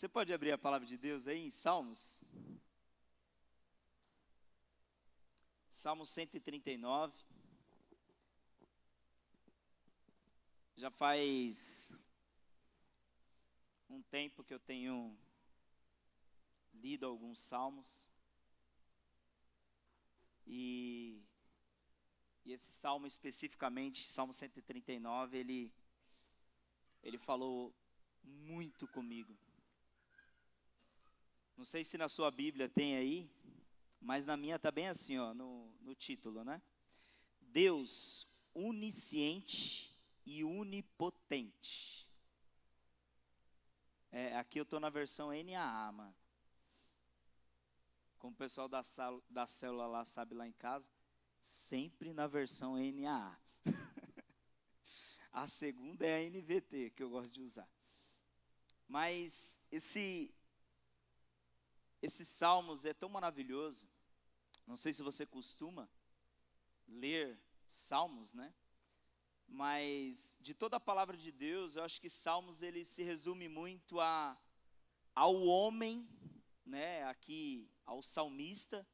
Você pode abrir a palavra de Deus aí em Salmos? Salmo 139. Já faz um tempo que eu tenho lido alguns salmos. E esse salmo especificamente, Salmo 139, ele falou muito comigo. Não sei se na sua Bíblia tem aí, mas na minha está bem assim, ó, no título, né? Deus onisciente e onipotente. Aqui eu estou na versão NAA, mano. Como o pessoal da célula lá sabe lá em casa, sempre na versão NAA. A segunda é a NVT, que eu gosto de usar. Mas esses salmos é tão maravilhoso. Não sei se você costuma ler salmos, né? Mas de toda a palavra de Deus, eu acho que salmos ele se resume muito ao homem, né? Aqui ao salmista,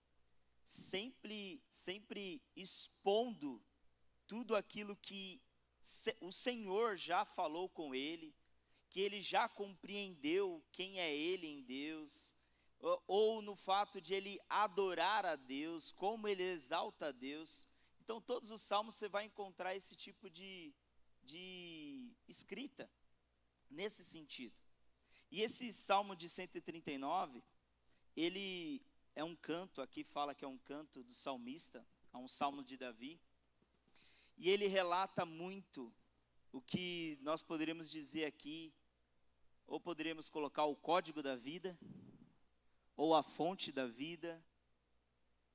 sempre expondo tudo aquilo que o Senhor já falou com ele, que ele já compreendeu quem é ele em Deus, ou no fato de ele adorar a Deus, como ele exalta a Deus. Então todos os salmos você vai encontrar esse tipo de escrita, nesse sentido. E esse salmo de 139, ele é um canto, aqui fala que é um canto do salmista, é um salmo de Davi, e ele relata muito o que nós poderíamos dizer aqui, ou poderíamos colocar o código da vida, ou a fonte da vida,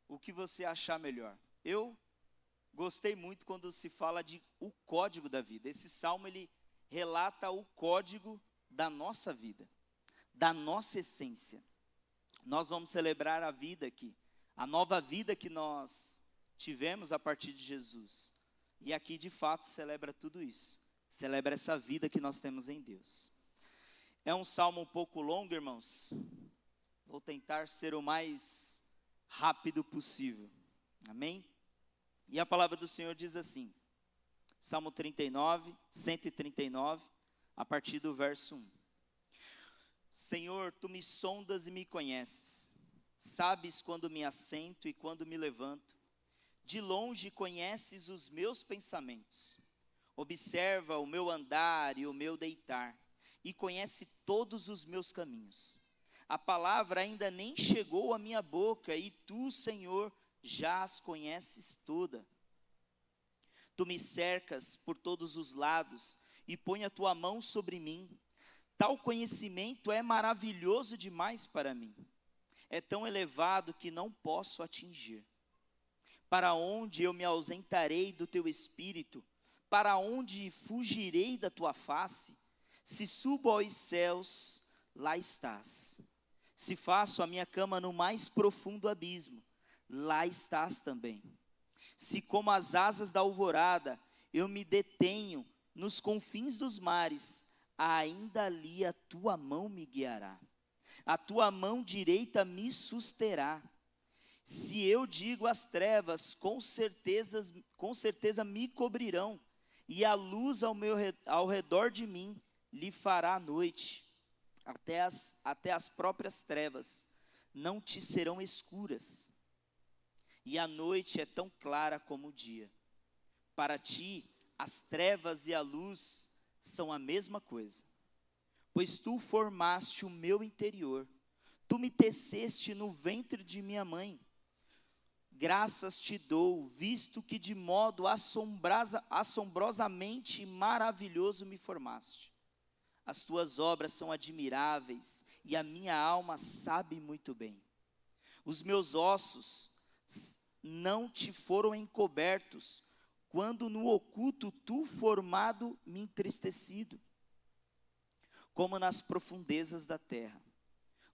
o que você achar melhor. Eu gostei muito quando se fala de o código da vida. Esse salmo ele relata o código da nossa vida, da nossa essência. Nós vamos celebrar a vida aqui, a nova vida que nós tivemos a partir de Jesus. E aqui de fato celebra tudo isso, celebra essa vida que nós temos em Deus. É um salmo um pouco longo, irmãos. Vou tentar ser o mais rápido possível. Amém? E a palavra do Senhor diz assim, Salmo 139, a partir do verso 1. Senhor, tu me sondas e me conheces, sabes quando me assento e quando me levanto, de longe conheces os meus pensamentos, observa o meu andar e o meu deitar, e conhece todos os meus caminhos. A palavra ainda nem chegou à minha boca, e tu, Senhor, já as conheces toda. Tu me cercas por todos os lados, e põe a tua mão sobre mim. Tal conhecimento é maravilhoso demais para mim. É tão elevado que não posso atingir. Para onde eu me ausentarei do teu espírito? Para onde fugirei da tua face? Se subo aos céus, lá estás. Se faço a minha cama no mais profundo abismo, lá estás também. Se como as asas da alvorada, eu me detenho nos confins dos mares, ainda ali a tua mão me guiará. A tua mão direita me susterá. Se eu digo às trevas, com certeza me cobrirão, e a luz ao redor de mim lhe fará a noite. Até as próprias trevas não te serão escuras, e a noite é tão clara como o dia. Para ti, as trevas e a luz são a mesma coisa, pois tu formaste o meu interior, tu me teceste no ventre de minha mãe. Graças te dou, visto que de modo assombrosamente maravilhoso me formaste. As tuas obras são admiráveis, e a minha alma sabe muito bem. Os meus ossos não te foram encobertos, quando no oculto tu formado me entristecido, como nas profundezas da terra.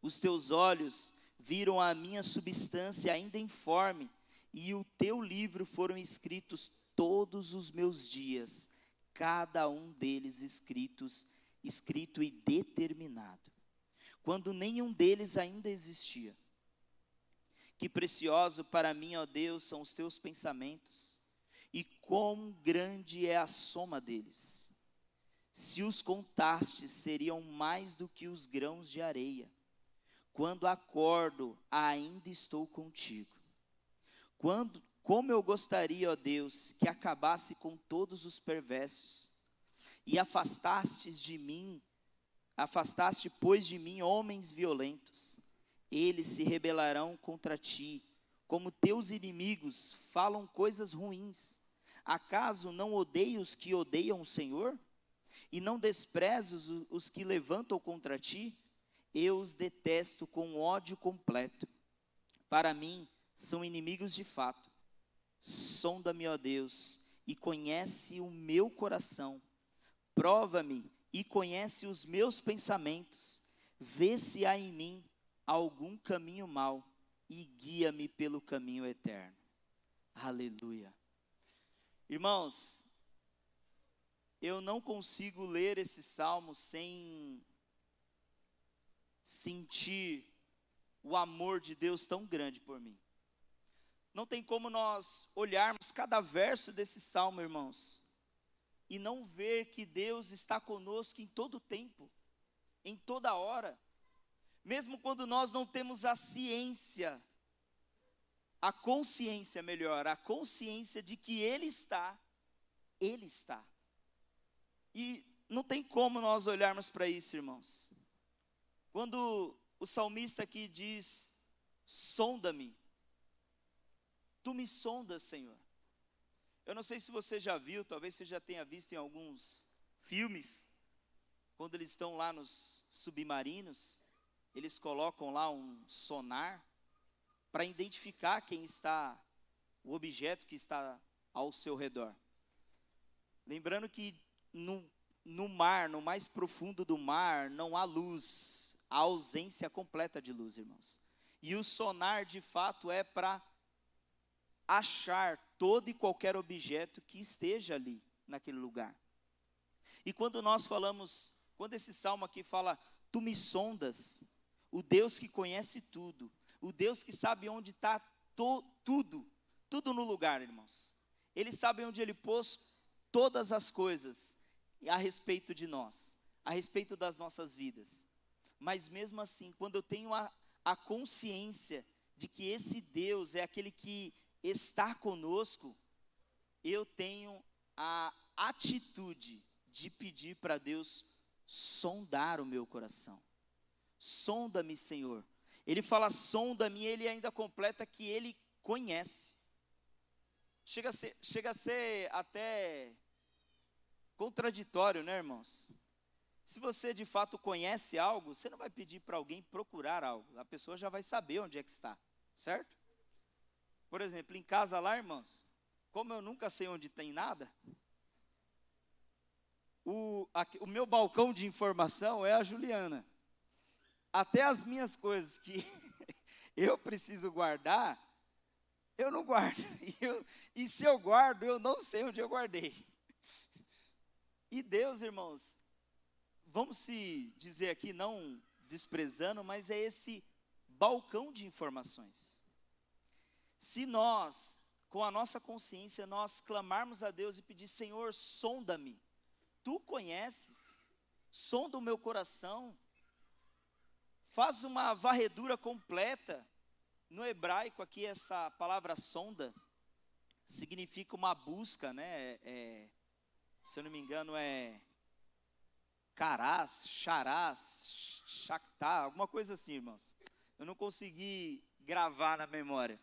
Os teus olhos viram a minha substância ainda informe, e o teu livro foram escritos todos os meus dias, cada um deles escrito e determinado, quando nenhum deles ainda existia. Que precioso para mim, ó Deus, são os teus pensamentos, e quão grande é a soma deles. Se os contastes, seriam mais do que os grãos de areia. Quando acordo, ainda estou contigo. Como eu gostaria, ó Deus, que acabasse com todos os perversos, e afastaste, pois, de mim homens violentos. Eles se rebelarão contra ti, como teus inimigos falam coisas ruins. Acaso não odeio os que odeiam o Senhor? E não desprezo os que levantam contra ti? Eu os detesto com ódio completo. Para mim, são inimigos de fato. Sonda-me, ó Deus, e conhece o meu coração. Prova-me e conhece os meus pensamentos. Vê se há em mim algum caminho mau e guia-me pelo caminho eterno. Aleluia. Irmãos, eu não consigo ler esse salmo sem sentir o amor de Deus tão grande por mim. Não tem como nós olharmos cada verso desse salmo, irmãos, e não ver que Deus está conosco em todo tempo, em toda hora. Mesmo quando nós não temos a consciência de que Ele está. E não tem como nós olharmos para isso, irmãos. Quando o salmista aqui diz, sonda-me, tu me sondas, Senhor. Eu não sei se você já viu, talvez você já tenha visto em alguns filmes, quando eles estão lá nos submarinos, eles colocam lá um sonar para identificar o objeto que está ao seu redor. Lembrando que no mar, no mais profundo do mar, não há luz, há ausência completa de luz, irmãos. E o sonar, de fato, é para achar todo e qualquer objeto que esteja ali, naquele lugar. E quando esse salmo aqui fala, tu me sondas, o Deus que conhece tudo, o Deus que sabe onde está tudo no lugar, irmãos. Ele sabe onde Ele pôs todas as coisas a respeito de nós, a respeito das nossas vidas. Mas mesmo assim, quando eu tenho a consciência de que esse Deus é aquele que está conosco, eu tenho a atitude de pedir para Deus sondar o meu coração. Sonda-me, Senhor. Ele fala sonda-me e ele ainda completa que ele conhece. Chega a ser até contraditório, né, irmãos? Se você de fato conhece algo, você não vai pedir para alguém procurar algo. A pessoa já vai saber onde é que está, certo? Por exemplo, em casa lá, irmãos, como eu nunca sei onde tem nada, o meu balcão de informação é a Juliana. Até as minhas coisas que eu preciso guardar, eu não guardo. E se eu guardo, eu não sei onde eu guardei. E Deus, irmãos, vamos se dizer aqui, não desprezando, mas é esse balcão de informações. Se nós, com a nossa consciência, nós clamarmos a Deus e pedir, Senhor, sonda-me, tu conheces, sonda o meu coração, faz uma varredura completa. No hebraico aqui, essa palavra sonda significa uma busca, né? Se eu não me engano é carás, charás, shaktá, alguma coisa assim, irmãos. Eu não consegui gravar na memória.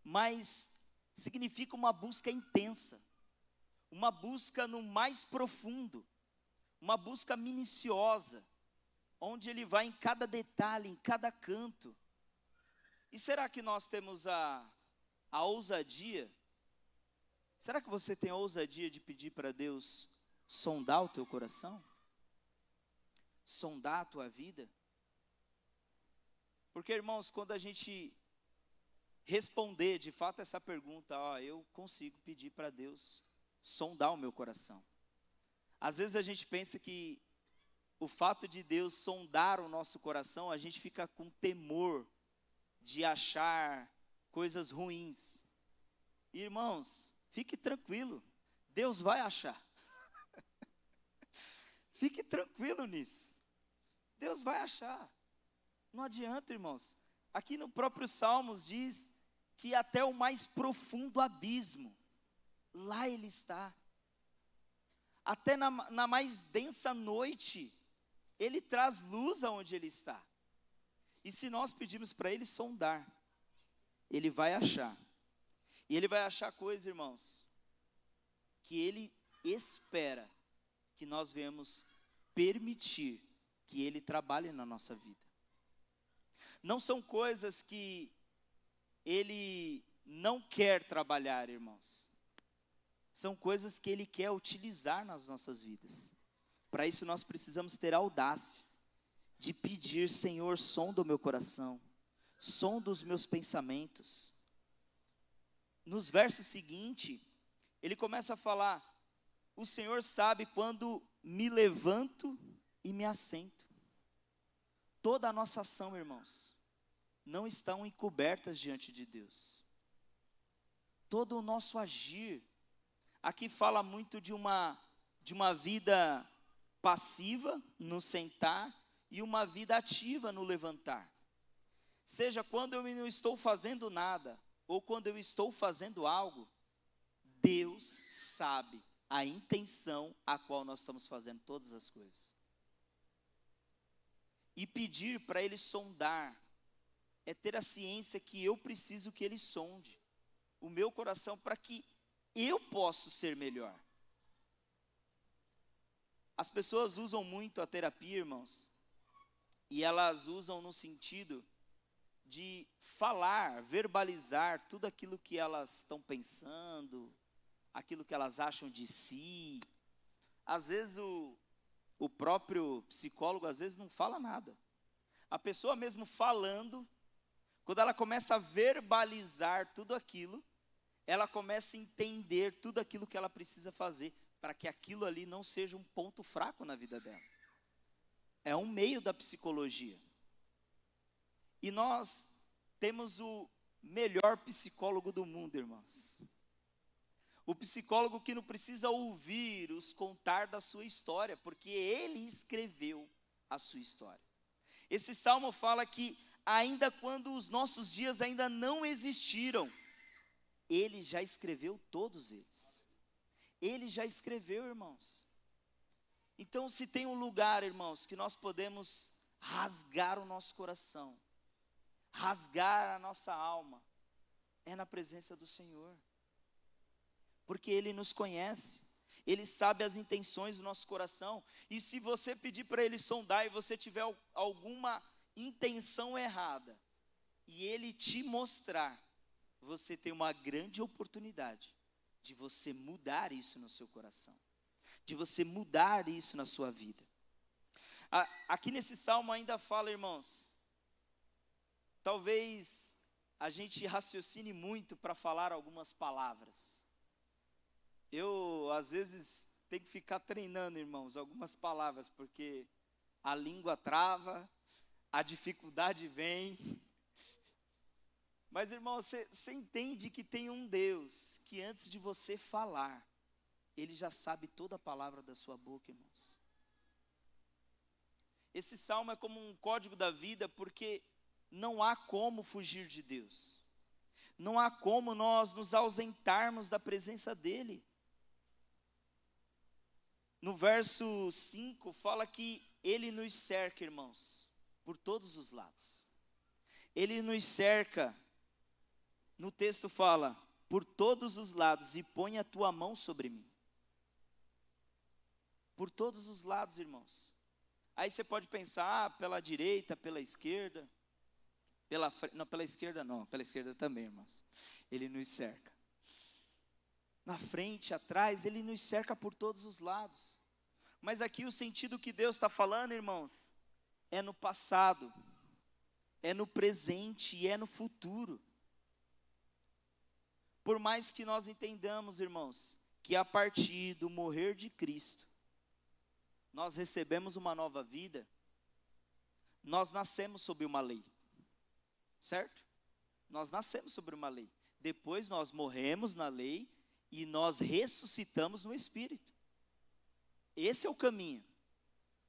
Mas significa uma busca intensa, uma busca no mais profundo, uma busca minuciosa, onde ele vai em cada detalhe, em cada canto. E será que nós temos a ousadia? Será que você tem a ousadia de pedir para Deus sondar o teu coração? Sondar a tua vida? Porque, irmãos, quando a gente responder de fato essa pergunta, eu consigo pedir para Deus sondar o meu coração. Às vezes a gente pensa que o fato de Deus sondar o nosso coração, a gente fica com temor de achar coisas ruins. Irmãos, fique tranquilo, Deus vai achar. Fique tranquilo nisso. Deus vai achar. Não adianta, irmãos. Aqui no próprio Salmos diz que até o mais profundo abismo, lá Ele está. Até na mais densa noite, Ele traz luz aonde Ele está. E se nós pedirmos para Ele sondar, Ele vai achar. E Ele vai achar coisas, irmãos, que Ele espera que nós venhamos permitir que Ele trabalhe na nossa vida. Não são coisas que Ele não quer trabalhar, irmãos. São coisas que Ele quer utilizar nas nossas vidas. Para isso nós precisamos ter audácia de pedir: Senhor, sonda o meu coração, sonda os meus pensamentos. Nos versos seguintes, ele começa a falar: o Senhor sabe quando me levanto e me assento. Toda a nossa ação, irmãos, não estão encobertas diante de Deus. Todo o nosso agir, aqui fala muito de uma vida passiva no sentar e uma vida ativa no levantar. Seja quando eu não estou fazendo nada, ou quando eu estou fazendo algo, Deus sabe a intenção a qual nós estamos fazendo todas as coisas. E pedir para Ele sondar, é ter a ciência que eu preciso que Ele sonde o meu coração para que eu possa ser melhor. As pessoas usam muito a terapia, irmãos, e elas usam no sentido de falar, verbalizar tudo aquilo que elas estão pensando, aquilo que elas acham de si. Às vezes o próprio psicólogo, às vezes, não fala nada. A pessoa mesmo falando, quando ela começa a verbalizar tudo aquilo, ela começa a entender tudo aquilo que ela precisa fazer, para que aquilo ali não seja um ponto fraco na vida dela. É um meio da psicologia. E nós temos o melhor psicólogo do mundo, irmãos. O psicólogo que não precisa ouvir os contar da sua história, porque ele escreveu a sua história. Esse salmo fala que ainda quando os nossos dias ainda não existiram, ele já escreveu todos eles. Ele já escreveu, irmãos. Então, se tem um lugar, irmãos, que nós podemos rasgar o nosso coração, rasgar a nossa alma, é na presença do Senhor. Porque Ele nos conhece, Ele sabe as intenções do nosso coração, e se você pedir para Ele sondar e você tiver alguma intenção errada, e Ele te mostrar, você tem uma grande oportunidade de você mudar isso no seu coração, de você mudar isso na sua vida. Aqui nesse salmo ainda fala, irmãos, talvez a gente raciocine muito para falar algumas palavras. Eu, às vezes, tenho que ficar treinando, irmãos, algumas palavras, porque a língua trava, a dificuldade vem. Mas, irmão, você entende que tem um Deus que antes de você falar, Ele já sabe toda a palavra da sua boca, irmãos. Esse salmo é como um código da vida, porque não há como fugir de Deus. Não há como nós nos ausentarmos da presença dEle. No verso 5 fala que Ele nos cerca, irmãos, por todos os lados. Ele nos cerca, no texto fala, por todos os lados, e põe a tua mão sobre mim. Por todos os lados, irmãos. Aí você pode pensar, pela direita, pela esquerda, pela esquerda não, pela esquerda também, irmãos. Ele nos cerca. Na frente, atrás, Ele nos cerca por todos os lados. Mas aqui o sentido que Deus está falando, irmãos, é no passado, é no presente e é no futuro. Por mais que nós entendamos, irmãos, que a partir do morrer de Cristo, nós recebemos uma nova vida, nós nascemos sob uma lei, certo? Nós nascemos sobre uma lei. Depois nós morremos na lei e nós ressuscitamos no Espírito. Esse é o caminho.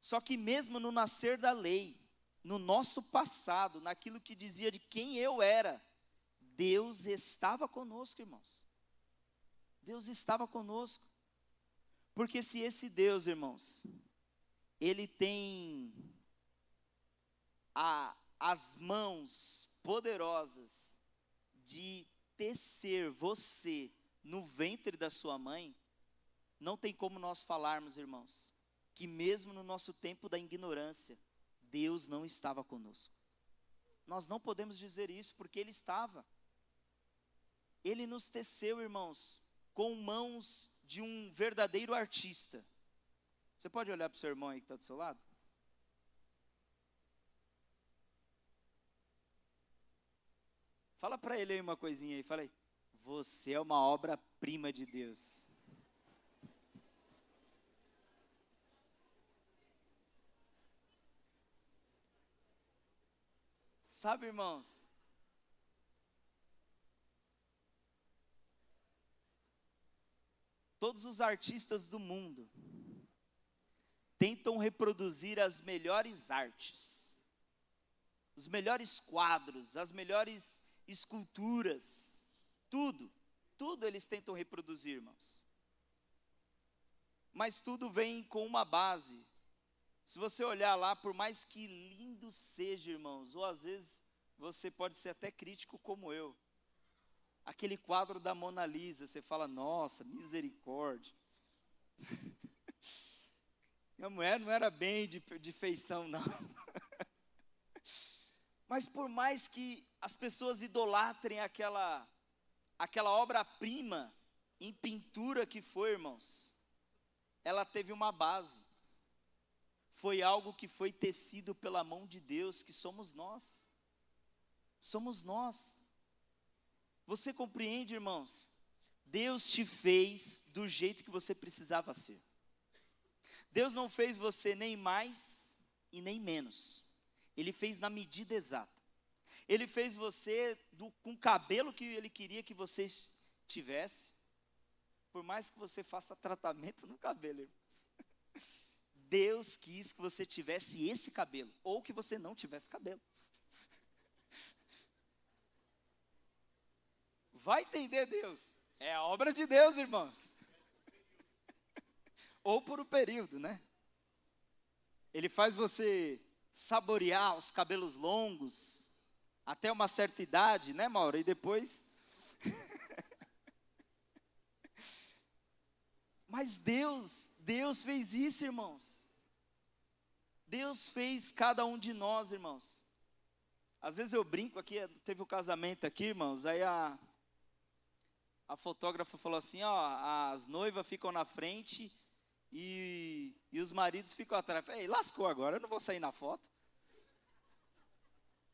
Só que mesmo no nascer da lei, no nosso passado, naquilo que dizia de quem eu era, Deus estava conosco, irmãos. Deus estava conosco. Porque se esse Deus, irmãos, Ele tem as mãos poderosas de tecer você no ventre da sua mãe, não tem como nós falarmos, irmãos, que mesmo no nosso tempo da ignorância, Deus não estava conosco. Nós não podemos dizer isso, porque Ele estava. Ele nos teceu, irmãos, com mãos de um verdadeiro artista. Você pode olhar para o seu irmão aí que está do seu lado? Fala para ele aí uma coisinha aí, fala aí. Você é uma obra-prima de Deus. Sabe, irmãos? Todos os artistas do mundo tentam reproduzir as melhores artes, os melhores quadros, as melhores esculturas, tudo eles tentam reproduzir, irmãos. Mas tudo vem com uma base. Se você olhar lá, por mais que lindo seja, irmãos, ou às vezes você pode ser até crítico como eu, aquele quadro da Mona Lisa, você fala, nossa, misericórdia. Minha mulher não era bem de feição, não. Mas por mais que as pessoas idolatrem aquela obra-prima em pintura que foi, irmãos, ela teve uma base. Foi algo que foi tecido pela mão de Deus, que somos nós. Somos nós. Você compreende, irmãos? Deus te fez do jeito que você precisava ser. Deus não fez você nem mais e nem menos. Ele fez na medida exata. Ele fez você com o cabelo que Ele queria que você tivesse. Por mais que você faça tratamento no cabelo, irmãos. Deus quis que você tivesse esse cabelo, ou que você não tivesse cabelo. Vai entender Deus. É a obra de Deus, irmãos. Ou por um período, né? Ele faz você saborear os cabelos longos, até uma certa idade, né, Mauro? E depois... Mas Deus fez isso, irmãos. Deus fez cada um de nós, irmãos. Às vezes eu brinco aqui, teve um casamento aqui, irmãos, aí a fotógrafa falou assim, ó, as noivas ficam na frente e os maridos ficam atrás. Ei, lascou agora, eu não vou sair na foto.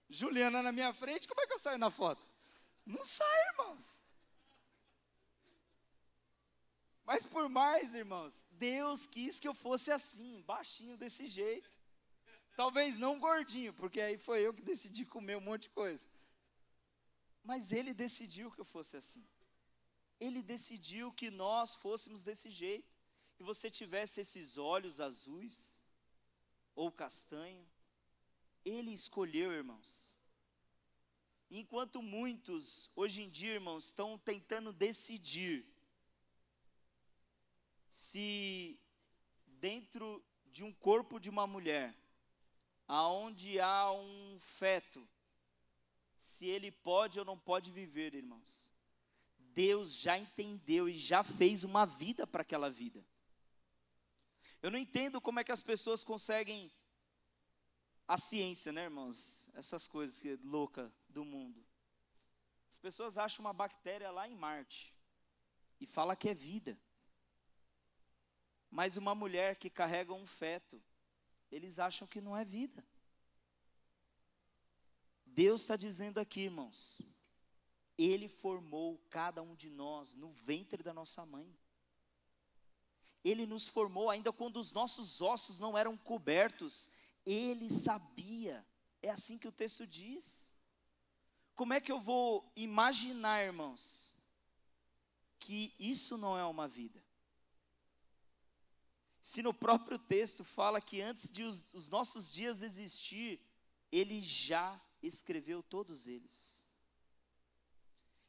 Juliana na minha frente, como é que eu saio na foto? Não sai, irmãos. Mas por mais, irmãos, Deus quis que eu fosse assim, baixinho desse jeito. Talvez não gordinho, porque aí foi eu que decidi comer um monte de coisa. Mas Ele decidiu que eu fosse assim. Ele decidiu que nós fôssemos desse jeito. Que você tivesse esses olhos azuis, ou castanho. Ele escolheu, irmãos. Enquanto muitos, hoje em dia, irmãos, estão tentando decidir se dentro de um corpo de uma mulher, aonde há um feto, se ele pode ou não pode viver, irmãos. Deus já entendeu e já fez uma vida para aquela vida. Eu não entendo como é que as pessoas conseguem, a ciência, né, irmãos? Essas coisas que é louca do mundo. As pessoas acham uma bactéria lá em Marte e fala que é vida. Mas uma mulher que carrega um feto, eles acham que não é vida. Deus está dizendo aqui, irmãos, Ele formou cada um de nós no ventre da nossa mãe. Ele nos formou ainda quando os nossos ossos não eram cobertos. Ele sabia. É assim que o texto diz. Como é que eu vou imaginar, irmãos, que isso não é uma vida? Se no próprio texto fala que antes de os nossos dias existir, Ele já escreveu todos eles.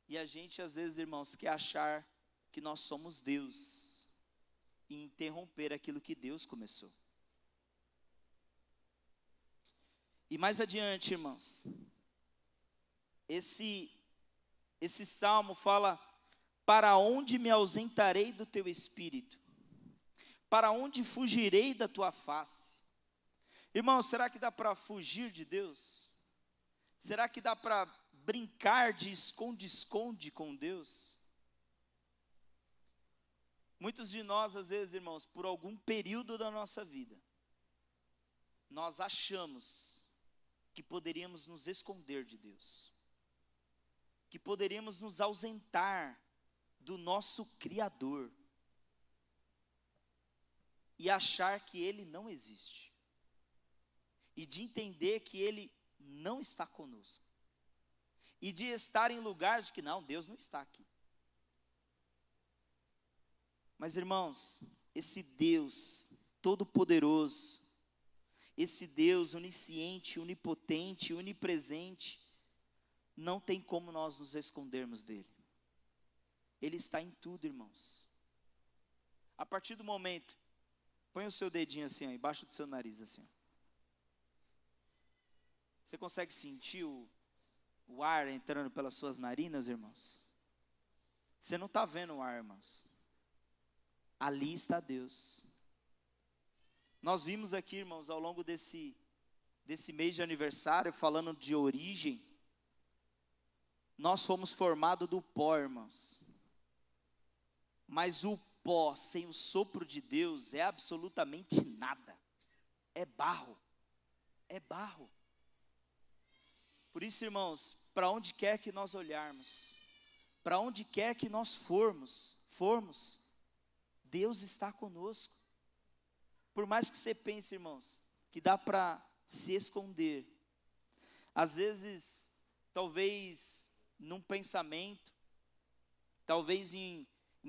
E a gente às vezes, irmãos, quer achar que nós somos Deus e interromper aquilo que Deus começou. E mais adiante, irmãos, esse salmo fala: para onde me ausentarei do teu espírito? Para onde fugirei da tua face? Irmão, será que dá para fugir de Deus? Será que dá para brincar de esconde-esconde com Deus? Muitos de nós, às vezes, irmãos, por algum período da nossa vida, nós achamos que poderíamos nos esconder de Deus, que poderíamos nos ausentar do nosso Criador, e achar que Ele não existe, e de entender que Ele não está conosco, e de estar em lugares de que não, Deus não está aqui. Mas, irmãos, esse Deus todo-poderoso, esse Deus onisciente, onipotente, onipresente, não tem como nós nos escondermos dele. Ele está em tudo, irmãos. A partir do momento, põe o seu dedinho assim, ó, embaixo do seu nariz, assim, ó. Você consegue sentir o ar entrando pelas suas narinas, irmãos? Você não está vendo o ar, irmãos. Ali está Deus. Nós vimos aqui, irmãos, ao longo desse mês de aniversário, falando de origem, nós fomos formados do pó, irmãos. Mas o pó sem o sopro de Deus é absolutamente nada. É barro. É barro. Por isso, irmãos, para onde quer que nós olharmos, para onde quer que nós formos, Deus está conosco. Por mais que você pense, irmãos, que dá para se esconder, às vezes, talvez num pensamento, talvez em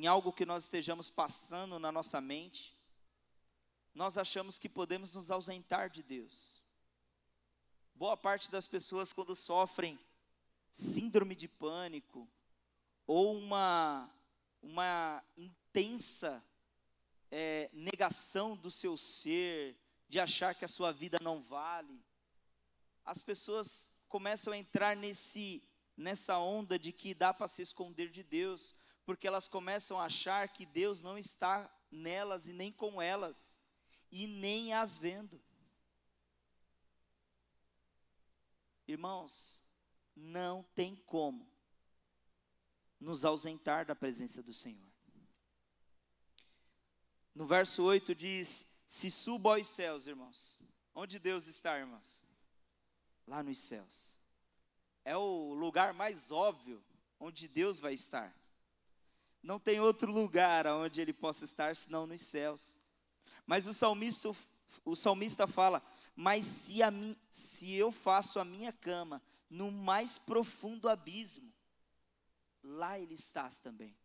algo que nós estejamos passando na nossa mente, nós achamos que podemos nos ausentar de Deus. Boa parte das pessoas, quando sofrem síndrome de pânico, ou uma intensa negação do seu ser, de achar que a sua vida não vale, as pessoas começam a entrar nessa onda de que dá para se esconder de Deus, porque elas começam a achar que Deus não está nelas e nem com elas, e nem as vendo. Irmãos, não tem como nos ausentar da presença do Senhor. No verso 8 diz: se subo aos céus, irmãos. Onde Deus está, irmãos? Lá nos céus. É o lugar mais óbvio onde Deus vai estar. Não tem outro lugar onde Ele possa estar senão nos céus. Mas o salmista fala: mas se eu faço a minha cama no mais profundo abismo, lá Ele está também.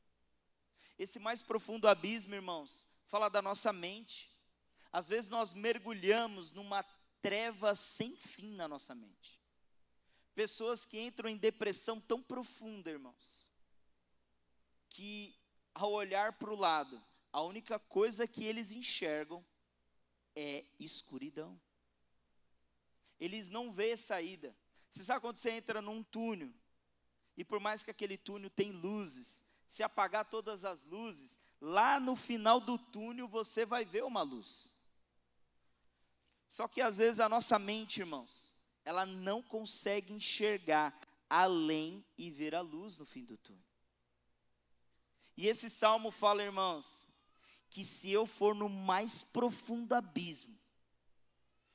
Esse mais profundo abismo, irmãos, fala da nossa mente. Às vezes nós mergulhamos numa treva sem fim na nossa mente. Pessoas que entram em depressão tão profunda, irmãos, que ao olhar para o lado, a única coisa que eles enxergam é escuridão. Eles não veem saída. Você sabe quando você entra num túnel, e por mais que aquele túnel tem luzes, se apagar todas as luzes, lá no final do túnel você vai ver uma luz. Só que às vezes a nossa mente, irmãos, ela não consegue enxergar além e ver a luz no fim do túnel. E esse salmo fala, irmãos, que se eu for no mais profundo abismo,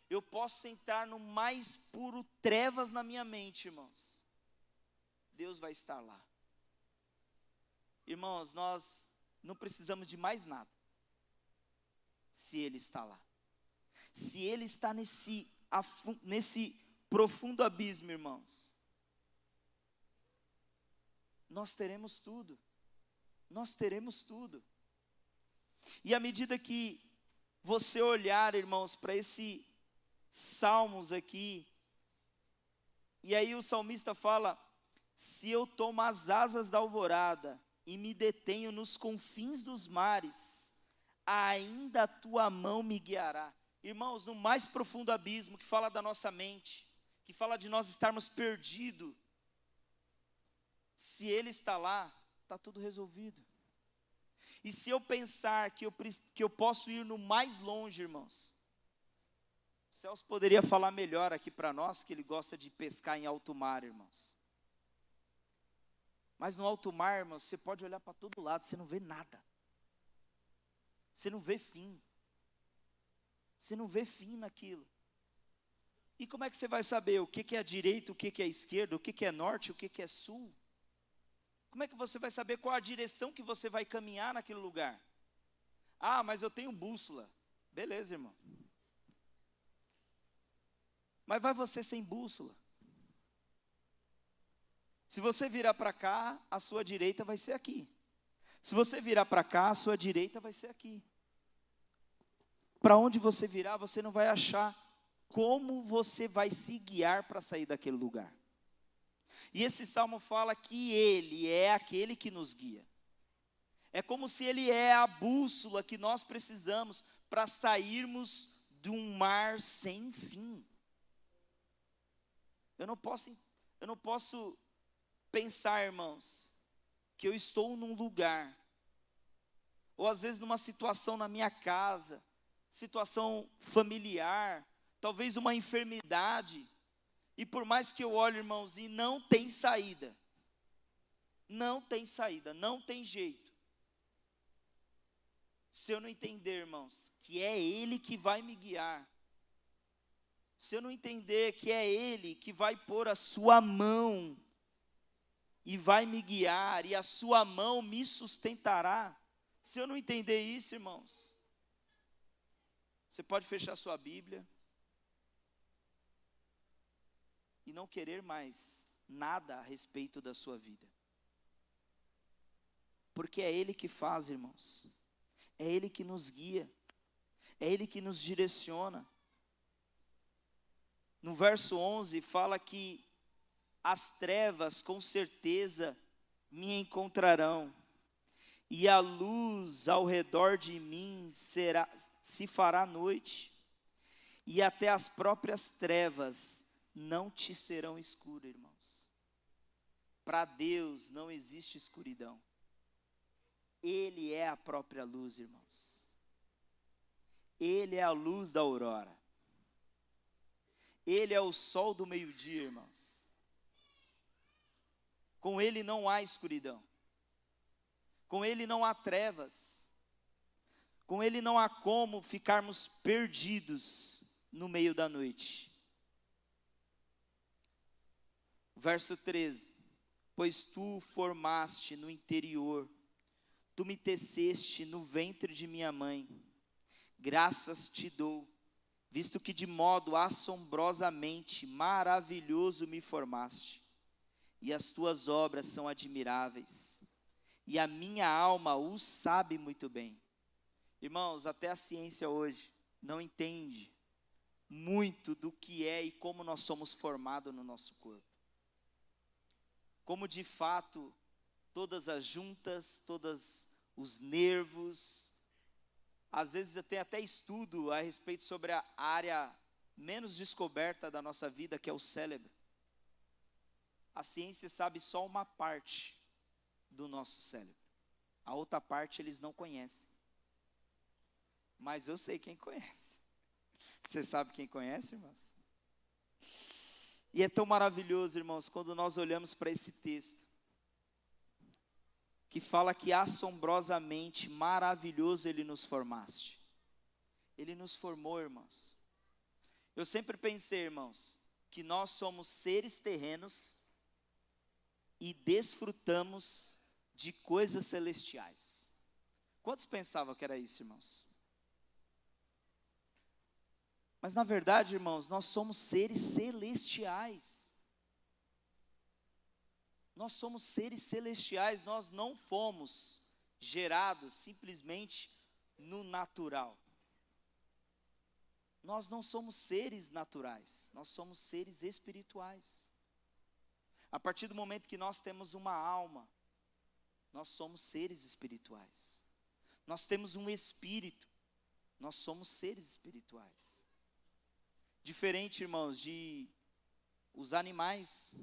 eu posso entrar no mais puro trevas na minha mente, irmãos, Deus vai estar lá. Irmãos, nós não precisamos de mais nada. se Ele está lá. Se Ele está nesse profundo abismo, irmãos, nós teremos tudo. Nós teremos tudo. E à medida que você olhar, irmãos, para esse Salmos aqui, e aí o salmista fala: se eu tomo as asas da alvorada e me detenho nos confins dos mares, ainda a tua mão me guiará. Irmãos, no mais profundo abismo, que fala da nossa mente, que fala de nós estarmos perdidos, se Ele está lá, está tudo resolvido. E se eu pensar que eu posso ir no mais longe, irmãos, o Celso poderia falar melhor aqui para nós, que ele gosta de pescar em alto mar, irmãos. Mas no alto mar, irmãos, você pode olhar para todo lado, você não vê nada. Você não vê fim. Você não vê fim naquilo. E como é que você vai saber o que é a direita, o que é a esquerda, o que é norte, o que é sul? Como é que você vai saber qual a direção que você vai caminhar naquele lugar? Ah, mas eu tenho bússola. Beleza, irmão. Mas vai você sem bússola. Se você virar para cá, a sua direita vai ser aqui. Se você virar para cá, a sua direita vai ser aqui. Para onde você virar, você não vai achar como você vai se guiar para sair daquele lugar. E esse salmo fala que Ele é aquele que nos guia. É como se Ele é a bússola que nós precisamos para sairmos de um mar sem fim. Eu não posso pensar, irmãos, que eu estou num lugar, ou às vezes numa situação na minha casa, situação familiar, talvez uma enfermidade, e por mais que eu olhe, irmãos, e não tem saída, não tem jeito, se eu não entender, irmãos, que é Ele que vai me guiar, se eu não entender que é Ele que vai pôr a sua mão e vai me guiar, e a sua mão me sustentará, se eu não entender isso, irmãos, você pode fechar sua Bíblia e não querer mais nada a respeito da sua vida. Porque é Ele que faz, irmãos. É Ele que nos guia. É Ele que nos direciona. No verso 11 fala que as trevas com certeza me encontrarão, e a luz ao redor de mim se fará noite, e até as próprias trevas não te serão escuras, irmãos. Para Deus não existe escuridão. Ele é a própria luz, irmãos. Ele é a luz da aurora. Ele é o sol do meio-dia, irmãos. Com Ele não há escuridão. Com Ele não há trevas. Com Ele não há como ficarmos perdidos no meio da noite. Verso 13. Pois tu formaste no interior, tu me teceste no ventre de minha mãe. Graças te dou, visto que de modo assombrosamente maravilhoso me formaste, e as tuas obras são admiráveis, e a minha alma o sabe muito bem. Irmãos, até a ciência hoje não entende muito do que é e como nós somos formados no nosso corpo. Como de fato, todas as juntas, todos os nervos, às vezes eu tenho até estudo a respeito sobre a área menos descoberta da nossa vida, que é o cérebro. A ciência sabe só uma parte do nosso cérebro. A outra parte eles não conhecem. Mas eu sei quem conhece. Você sabe quem conhece, irmãos? E é tão maravilhoso, irmãos, quando nós olhamos para esse texto, que fala que assombrosamente maravilhoso Ele nos formaste. Ele nos formou, irmãos. Eu sempre pensei, irmãos, que nós somos seres terrenos e desfrutamos de coisas celestiais. Quantos pensavam que era isso, irmãos? Mas na verdade, irmãos, nós somos seres celestiais. Nós somos seres celestiais, nós não fomos gerados simplesmente no natural. Nós não somos seres naturais, nós somos seres espirituais. A partir do momento que nós temos uma alma, nós somos seres espirituais. Nós temos um espírito, nós somos seres espirituais. Diferente, irmãos, de os animais.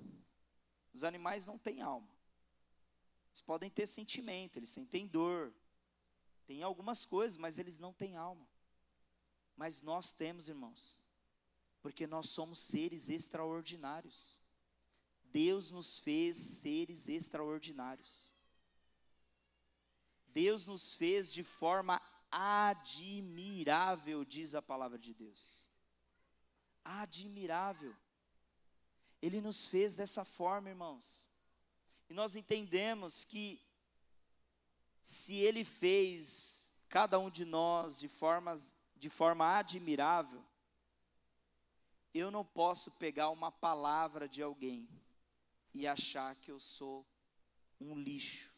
Os animais não têm alma. Eles podem ter sentimento, eles sentem dor, tem algumas coisas, mas eles não têm alma. Mas nós temos, irmãos, porque nós somos seres extraordinários. Deus nos fez seres extraordinários. Deus nos fez de forma admirável, diz a palavra de Deus. Admirável. Ele nos fez dessa forma, irmãos. E nós entendemos que se Ele fez cada um de nós de forma admirável, eu não posso pegar uma palavra de alguém e achar que eu sou um lixo.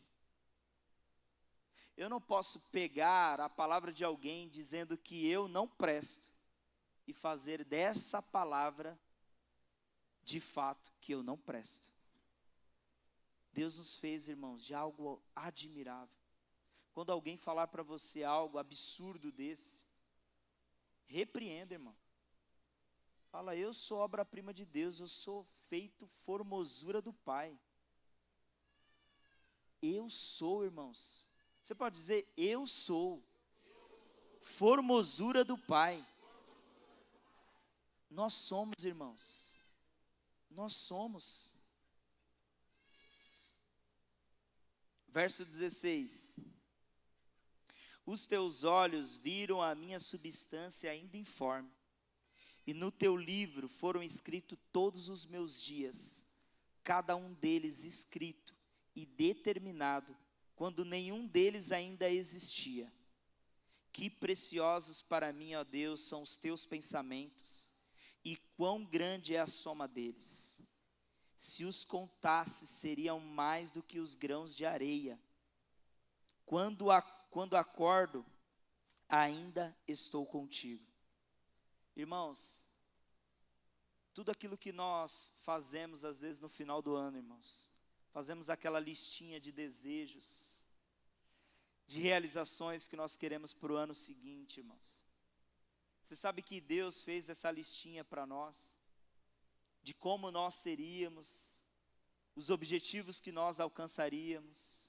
Eu não posso pegar a palavra de alguém dizendo que eu não presto e fazer dessa palavra de fato que eu não presto. Deus nos fez, irmãos, de algo admirável. Quando alguém falar para você algo absurdo desse, repreenda, irmão. Fala, eu sou obra-prima de Deus, eu sou feito formosura do Pai. Eu sou, irmãos. Você pode dizer, eu sou formosura do Pai. Nós somos, irmãos. Nós somos. Verso 16. Os teus olhos viram a minha substância ainda informe, e no teu livro foram escritos todos os meus dias, cada um deles escrito e determinado, quando nenhum deles ainda existia. Que preciosos para mim, ó Deus, são os teus pensamentos, e quão grande é a soma deles. Se os contasse, seriam mais do que os grãos de areia. Quando acordo, ainda estou contigo. Irmãos, tudo aquilo que nós fazemos, às vezes no final do ano, irmãos, fazemos aquela listinha de desejos, de realizações que nós queremos para o ano seguinte, irmãos. Você sabe que Deus fez essa listinha para nós, de como nós seríamos, os objetivos que nós alcançaríamos,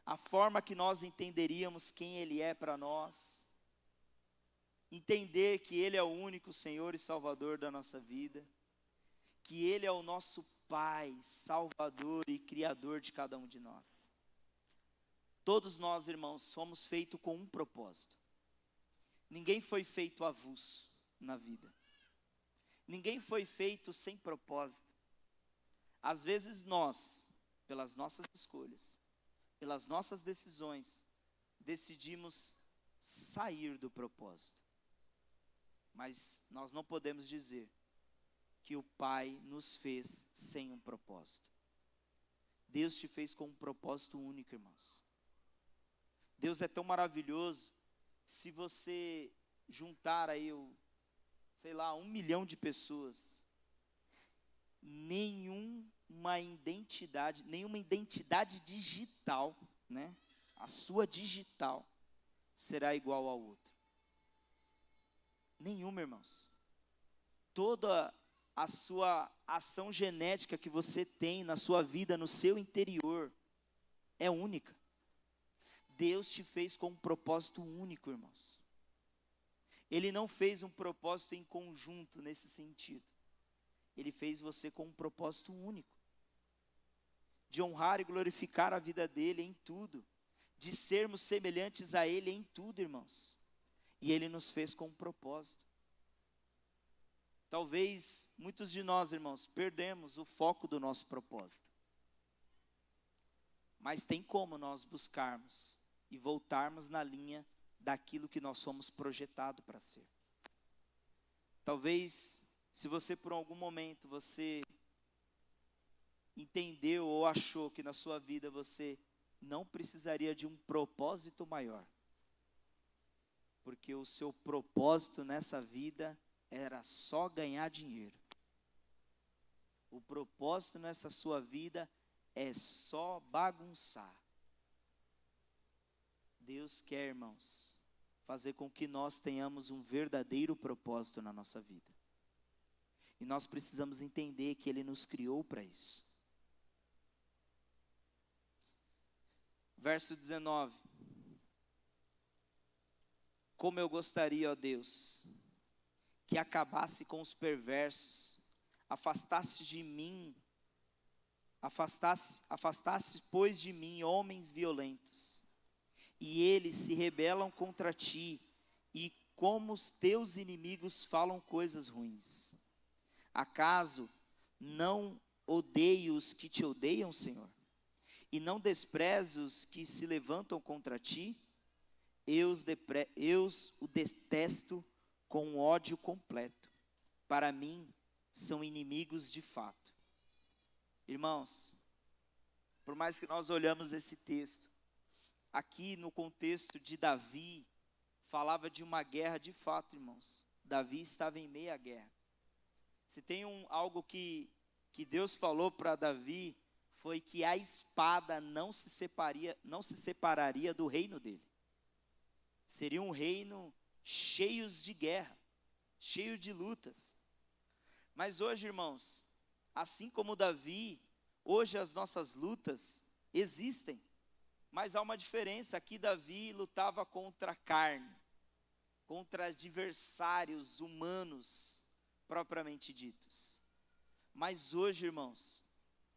a forma que nós entenderíamos quem Ele é para nós, entender que Ele é o único Senhor e Salvador da nossa vida, que Ele é o nosso Pai, Salvador e Criador de cada um de nós. Todos nós, irmãos, fomos feitos com um propósito. Ninguém foi feito avulso na vida. Ninguém foi feito sem propósito. Às vezes nós, pelas nossas escolhas, pelas nossas decisões, decidimos sair do propósito. Mas nós não podemos dizer que o Pai nos fez sem um propósito. Deus te fez com um propósito único, irmãos. Deus é tão maravilhoso, se você juntar aí, 1 milhão de pessoas, nenhuma identidade digital, né? A sua digital será igual ao outro. Nenhuma, irmãos. Toda a sua ação genética que você tem na sua vida, no seu interior, é única. Deus te fez com um propósito único, irmãos. Ele não fez um propósito em conjunto nesse sentido. Ele fez você com um propósito único. De honrar e glorificar a vida dele em tudo. De sermos semelhantes a ele em tudo, irmãos. E ele nos fez com um propósito. Talvez muitos de nós, irmãos, perdemos o foco do nosso propósito. Mas tem como nós buscarmos e voltarmos na linha daquilo que nós somos projetados para ser. Talvez, se você por algum momento você entendeu ou achou que na sua vida você não precisaria de um propósito maior, porque o seu propósito nessa vida era só ganhar dinheiro. O propósito nessa sua vida é só bagunçar. Deus quer, irmãos, fazer com que nós tenhamos um verdadeiro propósito na nossa vida. E nós precisamos entender que Ele nos criou para isso. Verso 19. Como eu gostaria, ó Deus, que acabasse com os perversos, afastasse de mim, afastasse, pois, de mim homens violentos, e eles se rebelam contra ti, e como os teus inimigos falam coisas ruins. Acaso não odeio os que te odeiam, Senhor? E não desprezo os que se levantam contra ti? Eu o detesto com um ódio completo. Para mim, são inimigos de fato. Irmãos, por mais que nós olhamos esse texto, aqui no contexto de Davi, falava de uma guerra de fato, irmãos. Davi estava em meio à guerra. Se tem algo que Deus falou para Davi, foi que a espada não se separaria do reino dele. Seria um reino cheio de guerra, cheio de lutas. Mas hoje, irmãos, assim como Davi, hoje as nossas lutas existem. Mas há uma diferença, aqui Davi lutava contra a carne, contra adversários humanos, propriamente ditos. Mas hoje, irmãos,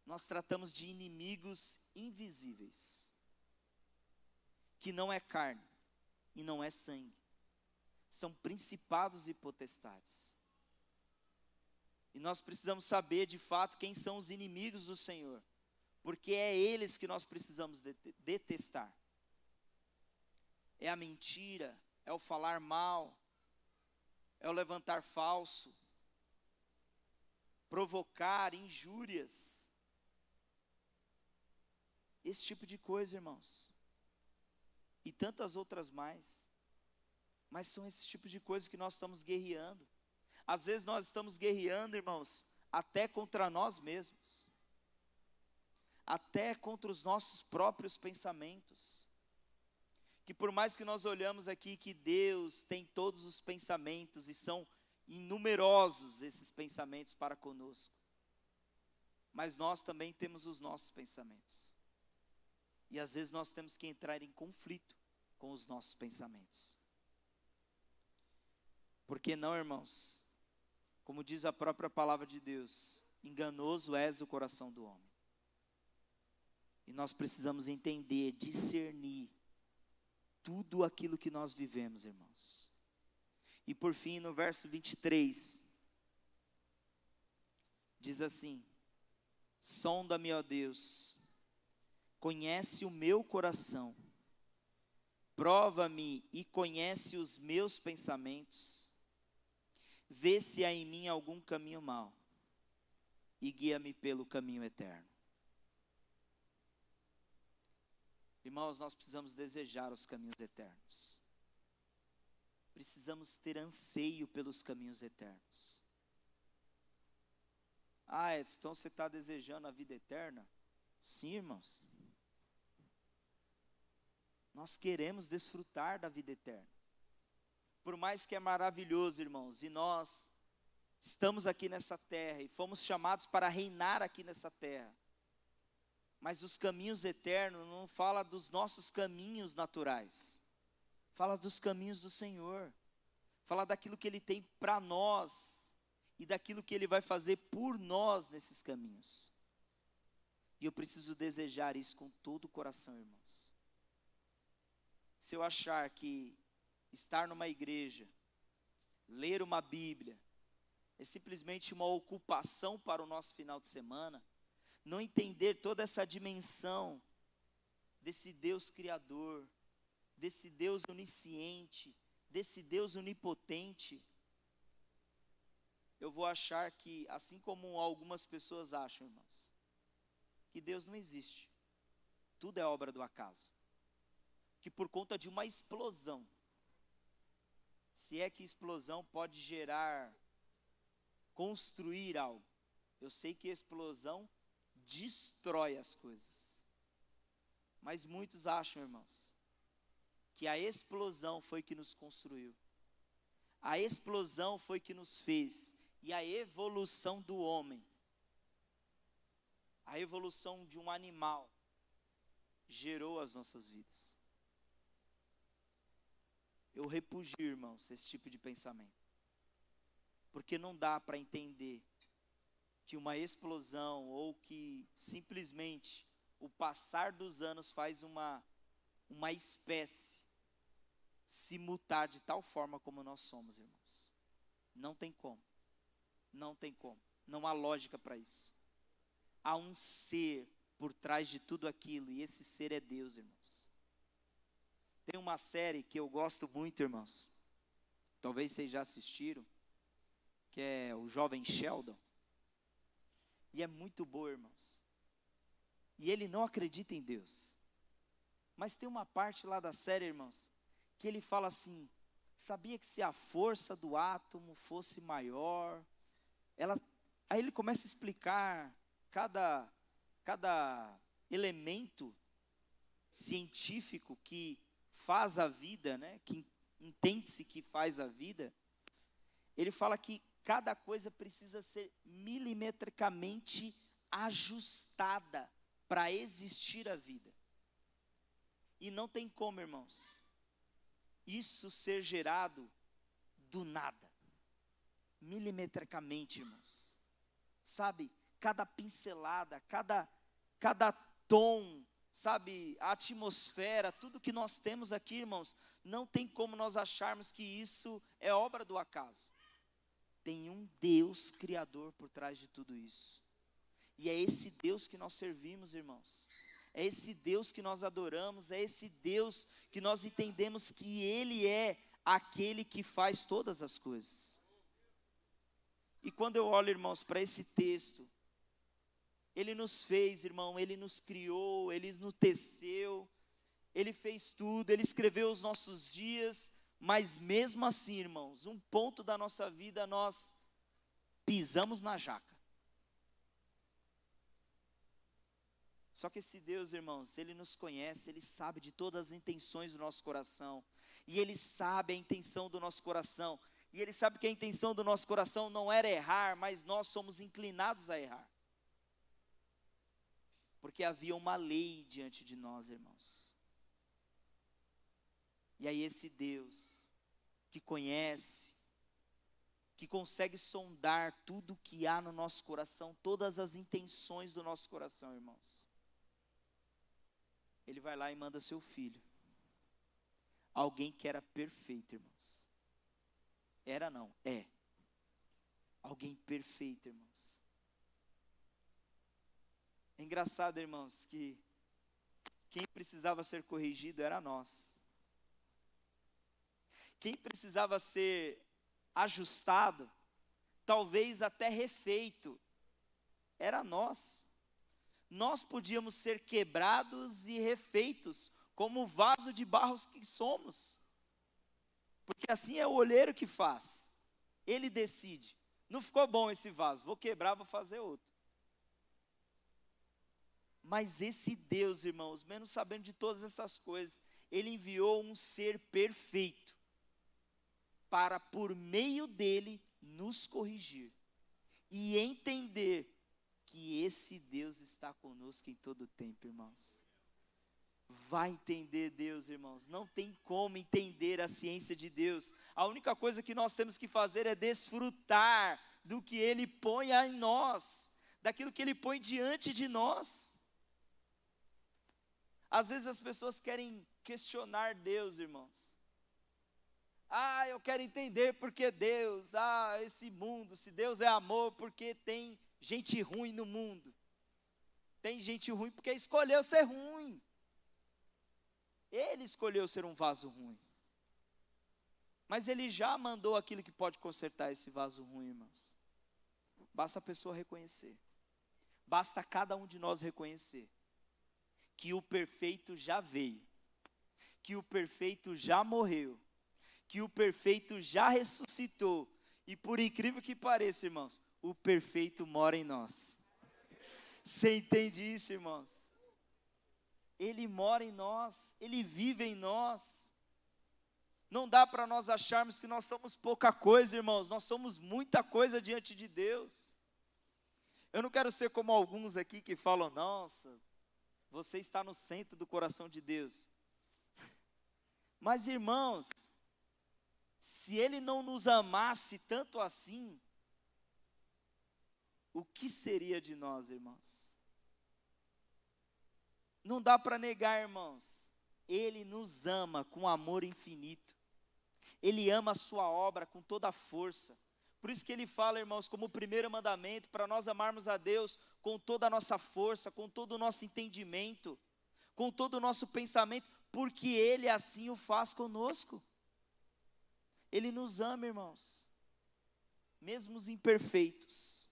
nós tratamos de inimigos invisíveis, que não é carne e não é sangue, são principados e potestades. E nós precisamos saber de fato quem são os inimigos do Senhor, porque é eles que nós precisamos detestar. É a mentira, é o falar mal, é o levantar falso, provocar injúrias, esse tipo de coisa, irmãos, e tantas outras mais. Mas são esse tipo de coisas que nós estamos guerreando. Às vezes nós estamos guerreando, irmãos, até contra nós mesmos, até contra os nossos próprios pensamentos. Que por mais que nós olhamos aqui que Deus tem todos os pensamentos, e são inumerosos esses pensamentos para conosco, mas nós também temos os nossos pensamentos. E às vezes nós temos que entrar em conflito com os nossos pensamentos. Porque não, irmãos? Como diz a própria palavra de Deus, enganoso és o coração do homem. E nós precisamos entender, discernir tudo aquilo que nós vivemos, irmãos. E por fim, no verso 23, diz assim: sonda-me, ó Deus, conhece o meu coração, prova-me e conhece os meus pensamentos, vê se há em mim algum caminho mau, e guia-me pelo caminho eterno. Irmãos, nós precisamos desejar os caminhos eternos. Precisamos ter anseio pelos caminhos eternos. Ah, Edson, então você está desejando a vida eterna? Sim, irmãos. Nós queremos desfrutar da vida eterna. Por mais que é maravilhoso, irmãos, e nós estamos aqui nessa terra e fomos chamados para reinar aqui nessa terra. Mas os caminhos eternos não fala dos nossos caminhos naturais. Fala dos caminhos do Senhor. Fala daquilo que Ele tem para nós e daquilo que Ele vai fazer por nós nesses caminhos. E eu preciso desejar isso com todo o coração, irmãos. Se eu achar que estar numa igreja, ler uma Bíblia, é simplesmente uma ocupação para o nosso final de semana, não entender toda essa dimensão desse Deus Criador, desse Deus onisciente, desse Deus onipotente, eu vou achar que, assim como algumas pessoas acham, irmãos, que Deus não existe. Tudo é obra do acaso. Que por conta de uma explosão, se é que explosão pode construir algo. Eu sei que explosão destrói as coisas. Mas muitos acham, irmãos, que a explosão foi que nos construiu. A explosão foi que nos fez. E a evolução do homem, a evolução de um animal, gerou as nossas vidas. Eu repugio, irmãos, esse tipo de pensamento. Porque não dá para entender que uma explosão ou que simplesmente o passar dos anos faz uma espécie se mutar de tal forma como nós somos, irmãos. Não tem como. Não tem como. Não há lógica para isso. Há um ser por trás de tudo aquilo, e esse ser é Deus, irmãos. Tem uma série que eu gosto muito, irmãos. Talvez vocês já assistiram, que é o Jovem Sheldon. E é muito boa, irmãos. E ele não acredita em Deus. Mas tem uma parte lá da série, irmãos, que ele fala assim: sabia que se a força do átomo fosse maior, aí ele começa a explicar cada elemento científico que faz a vida, né, que entende-se que faz a vida. Ele fala que cada coisa precisa ser milimetricamente ajustada para existir a vida. E não tem como, irmãos, isso ser gerado do nada. Milimetricamente, irmãos. Sabe, cada pincelada, cada tom, sabe, a atmosfera, tudo que nós temos aqui, irmãos, não tem como nós acharmos que isso é obra do acaso. Tem um Deus criador por trás de tudo isso. E é esse Deus que nós servimos, irmãos. É esse Deus que nós adoramos, é esse Deus que nós entendemos que Ele é aquele que faz todas as coisas. E quando eu olho, irmãos, para esse texto, Ele nos fez, irmão, Ele nos criou, Ele nos teceu, Ele fez tudo, Ele escreveu os nossos dias, mas mesmo assim, irmãos, um ponto da nossa vida nós pisamos na jaca. Só que esse Deus, irmãos, Ele nos conhece, Ele sabe de todas as intenções do nosso coração, e Ele sabe a intenção do nosso coração, e Ele sabe que a intenção do nosso coração não era errar, mas nós somos inclinados a errar. Porque havia uma lei diante de nós, irmãos. E aí esse Deus, que conhece, que consegue sondar tudo que há no nosso coração, todas as intenções do nosso coração, irmãos. Ele vai lá e manda seu filho. Alguém que era perfeito, irmãos. Era não, é. Alguém perfeito, irmãos. É engraçado, irmãos, que quem precisava ser corrigido era nós. Quem precisava ser ajustado, talvez até refeito, era nós. Nós podíamos ser quebrados e refeitos, como o vaso de barro que somos. Porque assim é o olheiro que faz. Ele decide. Não ficou bom esse vaso, vou quebrar, vou fazer outro. Mas esse Deus, irmãos, mesmo sabendo de todas essas coisas, Ele enviou um ser perfeito, para por meio dele nos corrigir, e entender que esse Deus está conosco em todo o tempo, irmãos. Vai entender Deus, irmãos, não tem como entender a ciência de Deus. A única coisa que nós temos que fazer é desfrutar do que Ele põe em nós, daquilo que Ele põe diante de nós. Às vezes as pessoas querem questionar Deus, irmãos. Eu quero entender porque Deus, esse mundo, se Deus é amor, porque tem gente ruim no mundo. Tem gente ruim porque escolheu ser ruim. Ele escolheu ser um vaso ruim. Mas Ele já mandou aquilo que pode consertar esse vaso ruim, irmãos. Basta a pessoa reconhecer. Basta cada um de nós reconhecer que o perfeito já veio, que o perfeito já morreu, que o perfeito já ressuscitou. E por incrível que pareça, irmãos, o perfeito mora em nós. Você entende isso, irmãos? Ele mora em nós, Ele vive em nós. Não dá para nós acharmos que nós somos pouca coisa, irmãos. Nós somos muita coisa diante de Deus. Eu não quero ser como alguns aqui que falam, nossa, você está no centro do coração de Deus. Mas, irmãos, se Ele não nos amasse tanto assim, o que seria de nós, irmãos? Não dá para negar, irmãos. Ele nos ama com amor infinito. Ele ama a sua obra com toda a força. Por isso que ele fala, irmãos, como o primeiro mandamento, para nós amarmos a Deus com toda a nossa força, com todo o nosso entendimento, com todo o nosso pensamento, porque Ele assim o faz conosco. Ele nos ama, irmãos, mesmo os imperfeitos,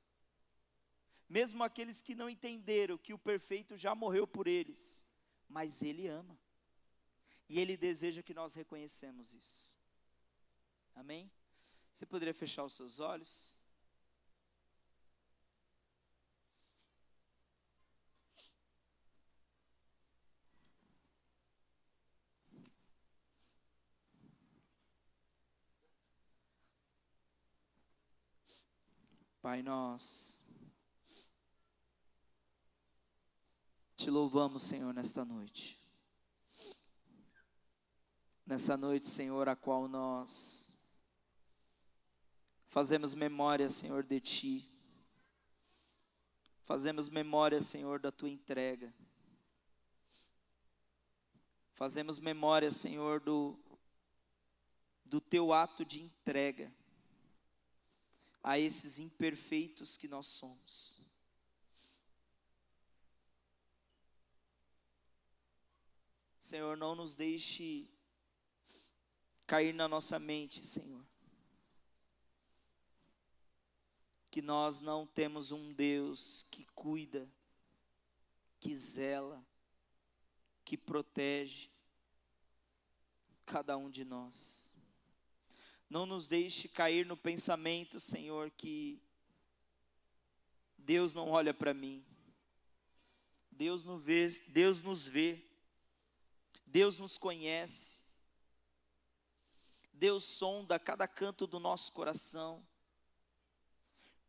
mesmo aqueles que não entenderam que o perfeito já morreu por eles, mas Ele ama, e Ele deseja que nós reconheçamos isso. Amém? Você poderia fechar os seus olhos? Pai, nós te louvamos, Senhor, nesta noite. Nessa noite, Senhor, a qual nós fazemos memória, Senhor, de Ti. Fazemos memória, Senhor, da Tua entrega. Fazemos memória, Senhor, do Teu ato de entrega a esses imperfeitos que nós somos. Senhor, não nos deixe cair na nossa mente, Senhor, que nós não temos um Deus que cuida, que zela, que protege cada um de nós. Não nos deixe cair no pensamento, Senhor, que Deus não olha para mim, Deus nos vê, Deus nos conhece, Deus sonda cada canto do nosso coração.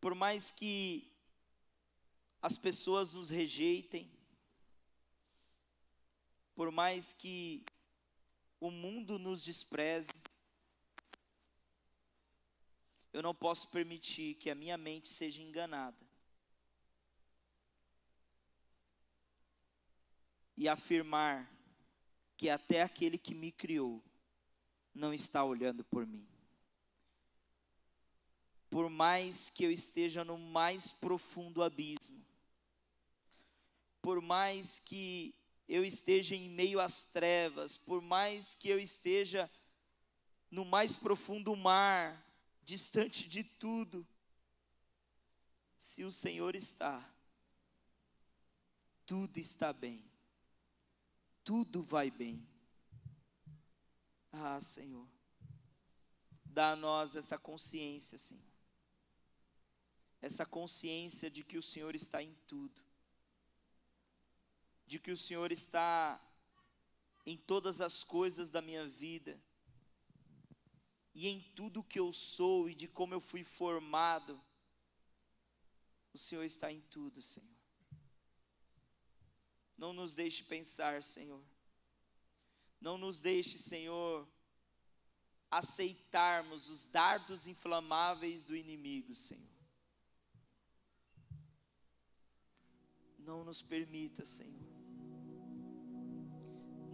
Por mais que as pessoas nos rejeitem, por mais que o mundo nos despreze, eu não posso permitir que a minha mente seja enganada e afirmar que até aquele que me criou não está olhando por mim. Por mais que eu esteja no mais profundo abismo, por mais que eu esteja em meio às trevas, por mais que eu esteja no mais profundo mar, distante de tudo, se o Senhor está, tudo está bem, tudo vai bem. Ah, Senhor, dá a nós essa consciência, Senhor, essa consciência de que o Senhor está em tudo, de que o Senhor está em todas as coisas da minha vida, e em tudo que eu sou e de como eu fui formado, o Senhor está em tudo, Senhor. Não nos deixe pensar, Senhor, não nos deixe, Senhor, aceitarmos os dardos inflamáveis do inimigo, Senhor. Não nos permita, Senhor.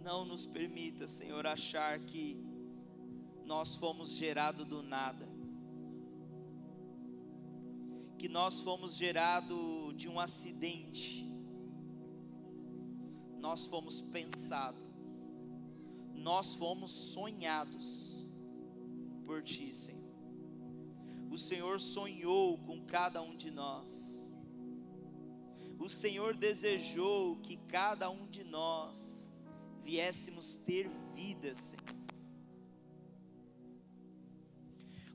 Não nos permita, Senhor, achar que nós fomos gerados do nada, que nós fomos gerados de um acidente. Nós fomos pensados, nós fomos sonhados por Ti, Senhor. O Senhor sonhou com cada um de nós. O Senhor desejou que cada um de nós viéssemos ter vida, Senhor.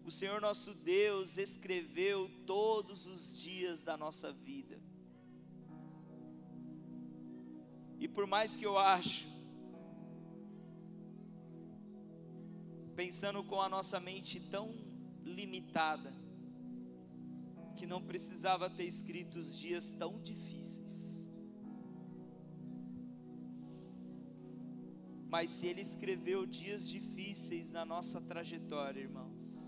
O Senhor nosso Deus escreveu todos os dias da nossa vida. E por mais que eu acho, pensando com a nossa mente tão limitada, que não precisava ter escrito os dias tão difíceis. Mas se Ele escreveu dias difíceis na nossa trajetória, irmãos,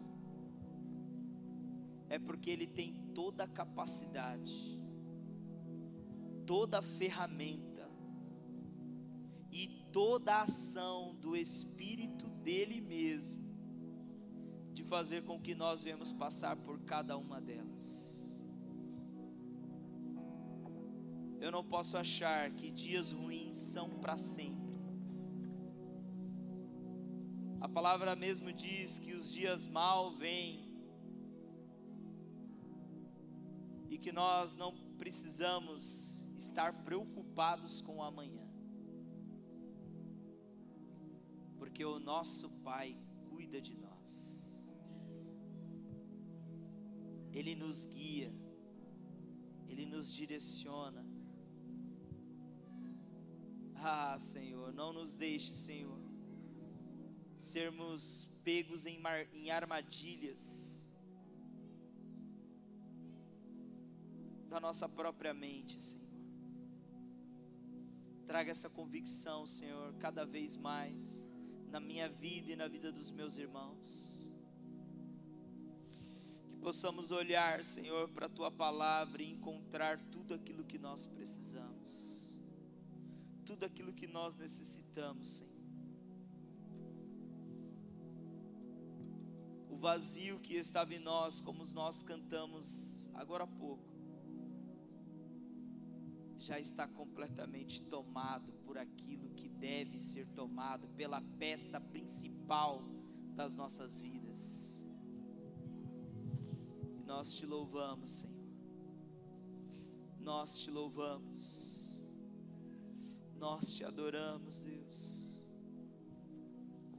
é porque Ele tem toda a capacidade, toda a ferramenta e toda a ação do Espírito dele mesmo, de fazer com que nós venhamos passar por cada uma delas. Eu não posso achar que dias ruins são para sempre. A palavra mesmo diz que os dias mal vêm, e que nós não precisamos estar preocupados com o amanhã, porque o nosso Pai cuida de nós. Ele nos guia, Ele nos direciona. Ah, Senhor, não nos deixe, Senhor, sermos pegos em armadilhas da nossa própria mente, Senhor. Traga essa convicção, Senhor, cada vez mais na minha vida e na vida dos meus irmãos. Que possamos olhar, Senhor, para a Tua palavra e encontrar tudo aquilo que nós precisamos, tudo aquilo que nós necessitamos, Senhor. O vazio que estava em nós, como nós cantamos agora há pouco, já está completamente tomado por aquilo que deve ser tomado, pela peça principal das nossas vidas. E nós te louvamos, Senhor. Nós te louvamos. Nós te adoramos, Deus.